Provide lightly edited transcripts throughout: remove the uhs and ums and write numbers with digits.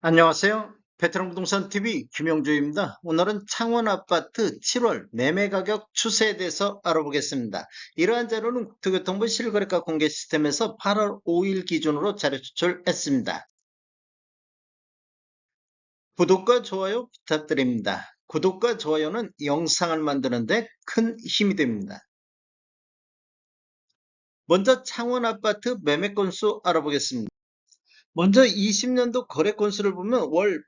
안녕하세요. 베테랑 부동산 TV 김영주입니다. 오늘은 창원 아파트 7월 매매 가격 추세에 대해서 알아보겠습니다. 이러한 자료는 국토교통부 실거래가 공개 시스템에서 8월 5일 기준으로 자료 추출했습니다. 구독과 좋아요 부탁드립니다. 구독과 좋아요는 영상을 만드는데 큰 힘이 됩니다. 먼저 창원 아파트 매매 건수 알아보겠습니다. 먼저 20년도 거래 건수를 보면 월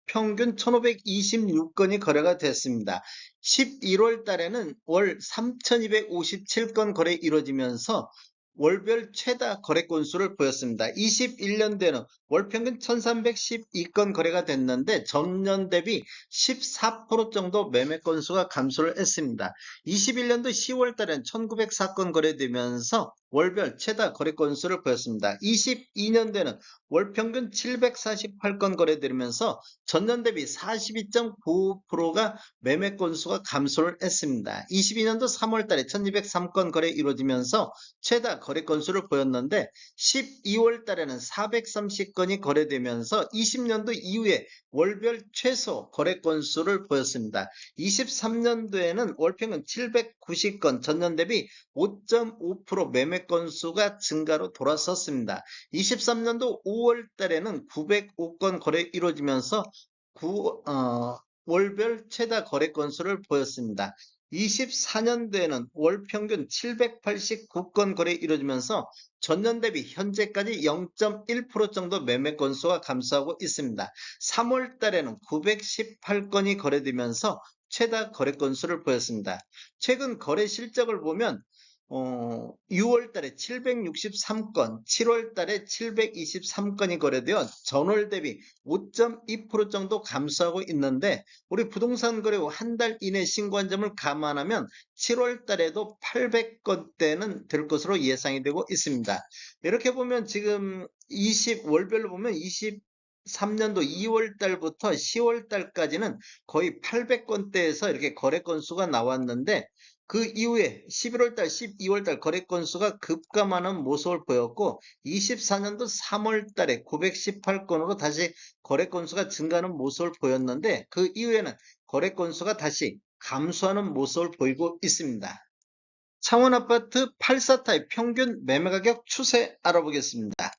평균 1526건이 거래가 됐습니다. 11월 달에는 월 3257건 거래 이루어지면서 월별 최다 거래 건수를 보였습니다. 21년도에는 월 평균 1312건 거래가 됐는데 전년 대비 14% 정도 매매 건수가 감소를 했습니다. 21년도 10월 달에는 1904건 거래되면서 월별 최다 거래 건수를 보였습니다. 22년도에는 월 평균 748건 거래되면서 전년 대비 42.9%가 매매 건수가 감소를 했습니다. 22년도 3월 달에 1203건 거래 이루어지면서 최다 거래 건수를 보였는데 12월 달에는 430건이 거래되면서 20년도 이후에 월별 최소 거래 건수를 보였습니다. 23년도에는 월평균 790건, 전년 대비 5.5% 매매 건수가 증가로 돌아섰습니다. 23년도 5월 달에는 905건 거래 이루어지면서 월별 최다 거래 건수를 보였습니다. 24년도에는 월 평균 789건 거래 이루어지면서 전년 대비 현재까지 0.1% 정도 매매 건수가 감소하고 있습니다. 3월 달에는 918건이 거래되면서 최다 거래 건수를 보였습니다. 최근 거래 실적을 보면 6월 달에 763건, 7월 달에 723건이 거래되어 전월 대비 5.2% 정도 감소하고 있는데 우리 부동산 거래 후 한 달 이내 신고한 점을 감안하면 7월 달에도 800건대는 될 것으로 예상이 되고 있습니다. 이렇게 보면 지금 월별로 보면 23년도 2월 달부터 10월 달까지는 거의 800건대에서 이렇게 거래 건수가 나왔는데 그 이후에 11월 달, 12월 달 거래 건수가 급감하는 모습을 보였고 24년도 3월 달에 918건으로 다시 거래 건수가 증가하는 모습을 보였는데 그 이후에는 거래 건수가 다시 감소하는 모습을 보이고 있습니다. 창원 아파트 84타입 평균 매매 가격 추세 알아보겠습니다.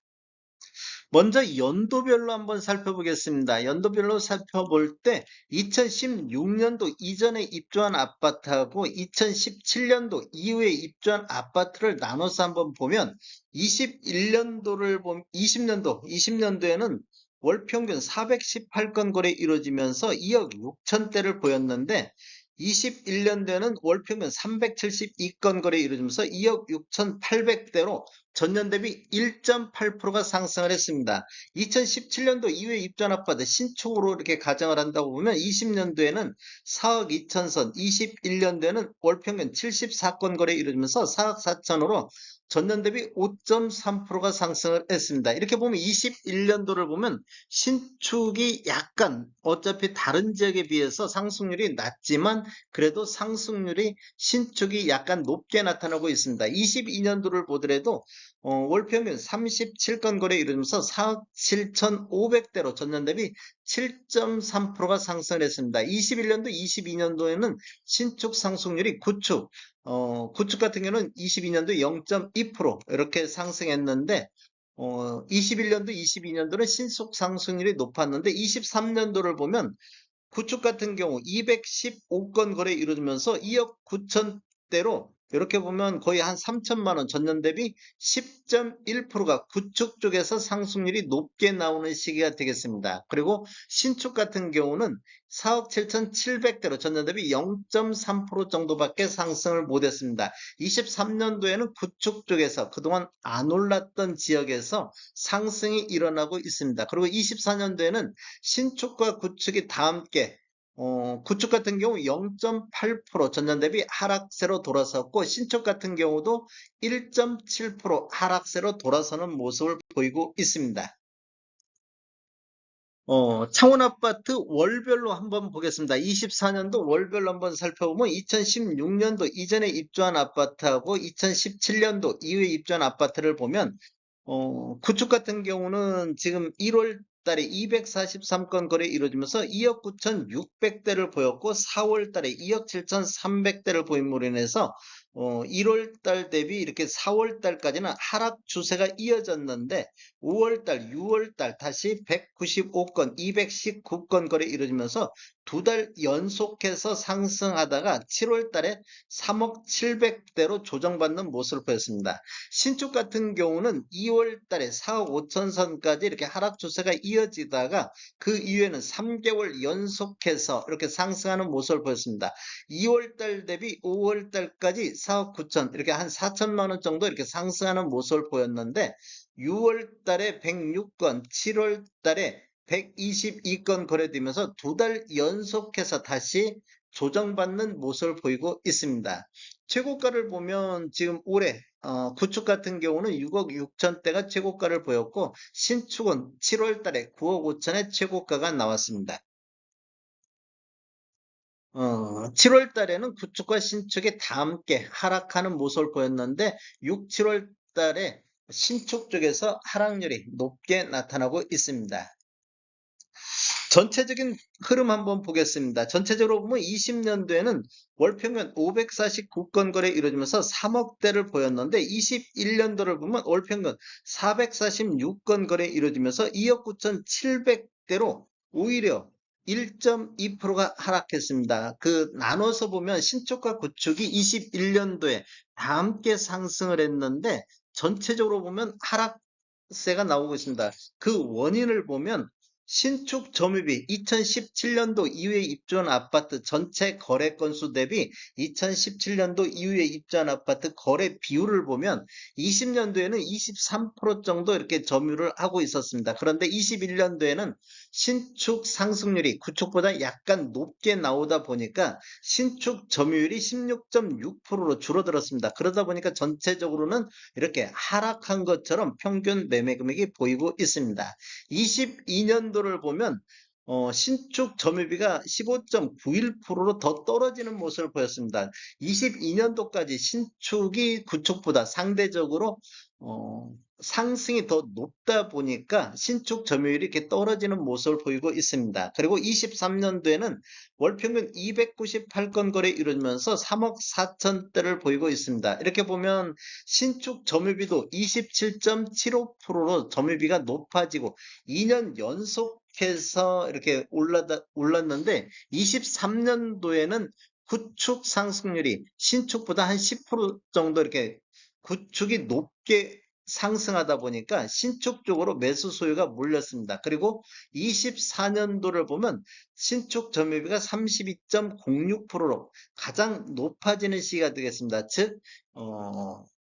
먼저 연도별로 한번 살펴보겠습니다. 연도별로 살펴볼 때 2016년도 이전에 입주한 아파트하고 2017년도 이후에 입주한 아파트를 나눠서 한번 보면 20년도에는 월 평균 418건 거래 이루어지면서 2억 6천대를 보였는데 21년도에는 월 평균 372건 거래 이루어지면서 2억 6,800대로 전년 대비 1.8%가 상승을 했습니다. 2017년도 이후에 입주한 아파트 신축으로 이렇게 가정을 한다고 보면 20년도에는 4억 2천선, 21년도에는 월 평균 74건 거래 이루어지면서 4억 4천으로 전년 대비 5.3%가 상승을 했습니다. 이렇게 보면 21년도를 보면 신축이 약간 어차피 다른 지역에 비해서 상승률이 낮지만 그래도 상승률이 신축이 약간 높게 나타나고 있습니다. 22년도를 보더라도 월 평균 37건 거래 이루면서 4억 7,500대로 전년 대비 7.3%가 상승을 했습니다. 21년도, 22년도에는 신축 상승률이 구축 같은 경우는 22년도 0.2% 이렇게 상승했는데 21년도, 22년도는 신축 상승률이 높았는데 23년도를 보면 구축 같은 경우 215건 거래 이루어지면서 2억 9천대로 이렇게 보면 거의 한 3천만 원 전년 대비 10.1%가 구축 쪽에서 상승률이 높게 나오는 시기가 되겠습니다. 그리고 신축 같은 경우는 4억 7,700대로 전년 대비 0.3% 정도밖에 상승을 못했습니다. 23년도에는 구축 쪽에서 그동안 안 올랐던 지역에서 상승이 일어나고 있습니다. 그리고 24년도에는 신축과 구축이 다 함께 구축 같은 경우 0.8% 전년 대비 하락세로 돌아섰고 신축 같은 경우도 1.7% 하락세로 돌아서는 모습을 보이고 있습니다. 창원 아파트 월별로 한번 보겠습니다. 24년도 월별로 한번 살펴보면 2016년도 이전에 입주한 아파트하고 2017년도 이후에 입주한 아파트를 보면 구축 같은 경우는 지금 1월 달에 243건 거래 이루어지면서 2억 9,600대를 보였고 4월 달에 2억 7,300대를 보임으로 인해서 1월 달 대비 이렇게 4월 달까지는 하락 추세가 이어졌는데 5월 달, 6월 달 다시 195건, 219건 거래 이루어지면서 두 달 연속해서 상승하다가 7월 달에 3억 700대로 조정받는 모습을 보였습니다. 신축 같은 경우는 2월 달에 4억 5천 선까지 이렇게 하락 추세가 이어지다가 그 이후에는 3개월 연속해서 이렇게 상승하는 모습을 보였습니다. 2월 달 대비 5월 달까지 4억 9천 이렇게 한 4천만 원 정도 이렇게 상승하는 모습을 보였는데 6월 달에 106건, 7월 달에 122건 거래되면서 두 달 연속해서 다시 조정받는 모습을 보이고 있습니다. 최고가를 보면 지금 올해 구축 같은 경우는 6억 6천대가 최고가를 보였고 신축은 7월 달에 9억 5천의 최고가가 나왔습니다. 7월 달에는 구축과 신축이 다 함께 하락하는 모습을 보였는데 6, 7월 달에 신축 쪽에서 하락률이 높게 나타나고 있습니다. 전체적인 흐름 한번 보겠습니다. 전체적으로 보면 20년도에는 월평균 549건 거래 이루어지면서 3억대를 보였는데 21년도를 보면 월평균 446건 거래 이루어지면서 2억 9,700대로 오히려 1.2%가 하락했습니다. 나눠서 보면 신축과 구축이 21년도에 다 함께 상승을 했는데 전체적으로 보면 하락세가 나오고 있습니다. 그 원인을 보면 신축 점유비 2017년도 이후에 입주한 아파트 전체 거래 건수 대비 2017년도 이후에 입주한 아파트 거래 비율을 보면 20년도에는 23% 정도 이렇게 점유를 하고 있었습니다. 그런데 21년도에는 신축 상승률이 구축보다 약간 높게 나오다 보니까 신축 점유율이 16.6%로 줄어들었습니다. 그러다 보니까 전체적으로는 이렇게 하락한 것처럼 평균 매매 금액이 보이고 있습니다. 22년도를 보면 신축 점유비가 15.91%로 더 떨어지는 모습을 보였습니다. 22년도까지 신축이 구축보다 상대적으로 상승이 더 높다 보니까 신축 점유율이 이렇게 떨어지는 모습을 보이고 있습니다. 그리고 23년도에는 월평균 298건 거래 이루어지면서 3억 4천대를 보이고 있습니다. 이렇게 보면 신축 점유비도 27.75%로 점유비가 높아지고 2년 연속해서 이렇게 올랐는데 23년도에는 구축 상승률이 신축보다 한 10% 정도 이렇게 구축이 높게 상승하다 보니까 신축 쪽으로 매수 소유가 몰렸습니다. 그리고 24년도를 보면 신축 점유비가 32.06%로 가장 높아지는 시기가 되겠습니다. 즉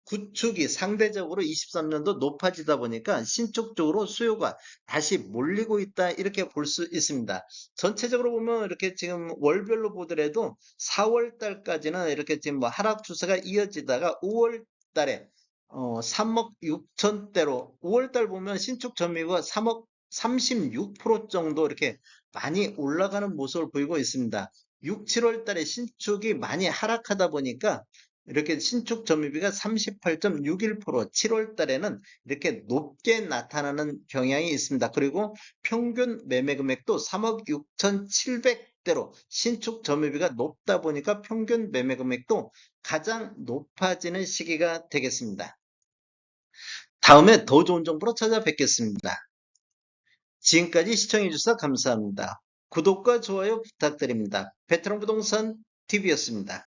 구축이 상대적으로 23년도 높아지다 보니까 신축 쪽으로 수요가 다시 몰리고 있다 이렇게 볼 수 있습니다. 전체적으로 보면 이렇게 지금 월별로 보더라도 4월 달까지는 이렇게 지금 뭐 하락 추세가 이어지다가 5월 달에 3억 6천대로 5월 달 보면 신축 점유가 3억 36% 정도 이렇게 많이 올라가는 모습을 보이고 있습니다. 6, 7월 달에 신축이 많이 하락하다 보니까 이렇게 신축 점유비가 38.61%, 7월 달에는 이렇게 높게 나타나는 경향이 있습니다. 그리고 평균 매매 금액도 3억 6,700대로 신축 점유비가 높다 보니까 평균 매매 금액도 가장 높아지는 시기가 되겠습니다. 다음에 더 좋은 정보로 찾아뵙겠습니다. 지금까지 시청해주셔서 감사합니다. 구독과 좋아요 부탁드립니다. 베테랑 부동산 TV였습니다.